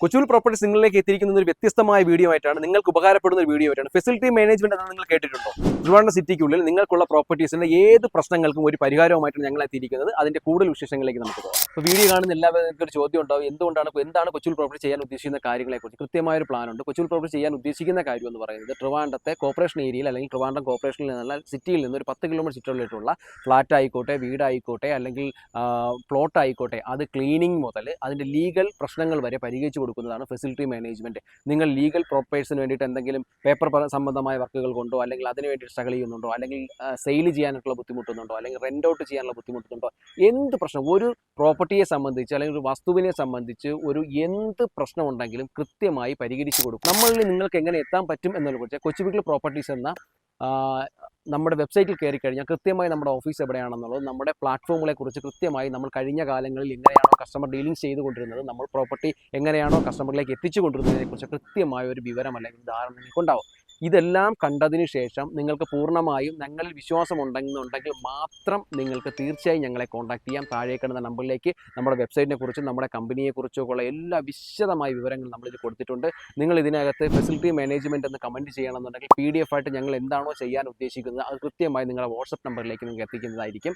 കൊച്ചൂർ properties നിങ്ങളിലേക്ക് എത്തിയിരിക്കുന്ന ഒരു വ്യത്യസ്തമായ വീഡിയോ ആയിട്ടാണ്, നിങ്ങൾക്ക് ഉപകാരപ്പെടുന്ന ഒരു വീഡിയോ ആയിട്ടാണ്. ഫെസിലിറ്റി മാനേജ്മെന്റ് എന്ന് നിങ്ങൾ കേട്ടിട്ടുണ്ടോ? ട്രിവാൻഡ്രം സിറ്റിക്കുള്ളിൽ നിങ്ങൾക്കുള്ള പ്രോപ്പർട്ടീസിന്റെ ഏത് പ്രശ്നങ്ങൾക്കും ഒരു പരിഹാരവുമായിട്ടാണ് ഞങ്ങൾ എത്തിയിരിക്കുന്നത്. അതിന്റെ കൂടുതൽ വിശേഷങ്ങളിലേക്ക് നമുക്ക് പോകാം. അപ്പോൾ വീഡിയോ കാണുന്ന എല്ലാവർക്കും ഒരു ചോദ്യം ഉണ്ടാവും, എന്താണ് കൊച്ചൂർ പ്രോപ്പർട്ടി ചെയ്യാൻ ഉദ്ദേശിക്കുന്ന കാര്യങ്ങളെക്കുറിച്ച് കൃത്യമായ ഒരു പ്ലാൻ ഉണ്ട്. കൊച്ചൂർ പ്രോപ്പർട്ടി ചെയ്യാൻ ഉദ്ദേശിക്കുന്ന കാര്യം എന്ന് പറയുന്നത് ട്രിവാൻഡ്രത്തെ കോർപ്പറേഷൻ ഏരിയയിൽ അല്ലെങ്കിൽ ട്രിവാൻഡ്രം കോർപ്പറേഷനിൽ നിന്നുള്ള സിറ്റിയിൽ നിന്ന് ഒരു 10 കിലോമീറ്റർ ചുറ്റളവിലുള്ള ഫ്ലാറ്റ് ആയിക്കോട്ടെ, വീടായിക്കോട്ടെ, അല്ലെങ്കിൽ പ്ലോട്ട് ആയിക്കോട്ടെ, അത് ക്ലീനിങ് മുതൽ അതിൻ്റെ ലീഗൽ പ്രശ്നങ്ങൾ വരെ പരിഹരിച്ചു കൊടുക്കുന്നതാണ് ഫെസിലിറ്റി മാനേജ്മെൻറ്റ്. നിങ്ങൾ ലീഗൽ പ്രോപ്പേഴ്സിന് വേണ്ടിയിട്ട് എന്തെങ്കിലും പേപ്പർ സംബന്ധമായ വർക്കുകൾ കൊണ്ടോ, അല്ലെങ്കിൽ അതിന് വേണ്ടി സ്ട്രഗിൾ ചെയ്യുന്നുണ്ടോ, അല്ലെങ്കിൽ സെയിൽ ചെയ്യാനുള്ള ബുദ്ധിമുട്ടുന്നുണ്ടോ, അല്ലെങ്കിൽ റെൻ്റ് ഔട്ട് ചെയ്യാനുള്ള ബുദ്ധിമുട്ടുന്നുണ്ടോ, എന്ത് പ്രശ്നം ഒരു പ്രോപ്പർട്ടിയെ സംബന്ധിച്ച് അല്ലെങ്കിൽ ഒരു വസ്തുവിനെ സംബന്ധിച്ച് എന്ത് പ്രശ്നം ഉണ്ടെങ്കിലും കൃത്യമായി പരിഹരിച്ചു കൊടുക്കും. നമ്മളിൽ നിങ്ങൾക്ക് എങ്ങനെ എത്താൻ പറ്റും എന്നതിനെക്കുറിച്ച് കൊച്ചുവിക്കൾ പ്രോപ്പർട്ടീസ് എന്ന നമ്മുടെ വെബ്സൈറ്റിൽ കയറി കഴിഞ്ഞാൽ കൃത്യമായി നമ്മുടെ ഓഫീസ് എവിടെയാണെന്നുള്ളത്, നമ്മുടെ പ്ലാറ്റ്ഫോമുകളെ കുറിച്ച് കൃത്യമായി നമ്മൾ കഴിഞ്ഞ കാലങ്ങളിൽ എങ്ങനെയാണോ കസ്റ്റമർ ഡീലിംഗ് ചെയ്തുകൊണ്ടിരുന്നത്, നമ്മൾ പ്രോപ്പർട്ടി എങ്ങനെയാണോ കസ്റ്റമറിലേക്ക് എത്തിച്ചു കൊണ്ടിരുന്നതിനെക്കുറിച്ച് കൃത്യമായ ഒരു വിവരം അല്ലെങ്കിൽ ധാരണ നിങ്ങൾക്കുണ്ടാവും. ഇതെല്ലാം കണ്ടതിന് ശേഷം നിങ്ങൾക്ക് പൂർണ്ണമായും ഞങ്ങളിൽ വിശ്വാസം ഉണ്ടെന്നുണ്ടെങ്കിൽ മാത്രം നിങ്ങൾക്ക് തീർച്ചയായും ഞങ്ങളെ കോൺടാക്ട് ചെയ്യാം. താഴെ കിടന്ന നമ്പറിലേക്ക് നമ്മുടെ വെബ്സൈറ്റിനെ കുറിച്ചും നമ്മുടെ കമ്പനിയെക്കുറിച്ചുള്ള എല്ലാ വിശദമായ വിവരങ്ങളും നമ്മളിത് കൊടുത്തിട്ടുണ്ട്. നിങ്ങൾ ഇതിനകത്ത് ഫെസിലിറ്റി മാനേജ്മെൻറ്റ് എന്ന് കമൻറ്റ് ചെയ്യണമെന്നുണ്ടെങ്കിൽ PDF ആയിട്ട് ഞങ്ങൾ എന്താണോ ചെയ്യാൻ ഉദ്ദേശിക്കുന്നത് അത് കൃത്യമായി നിങ്ങളുടെ വാട്സപ്പ് നമ്പറിലേക്ക് നിങ്ങൾക്ക് എത്തിക്കുന്നതായിരിക്കും.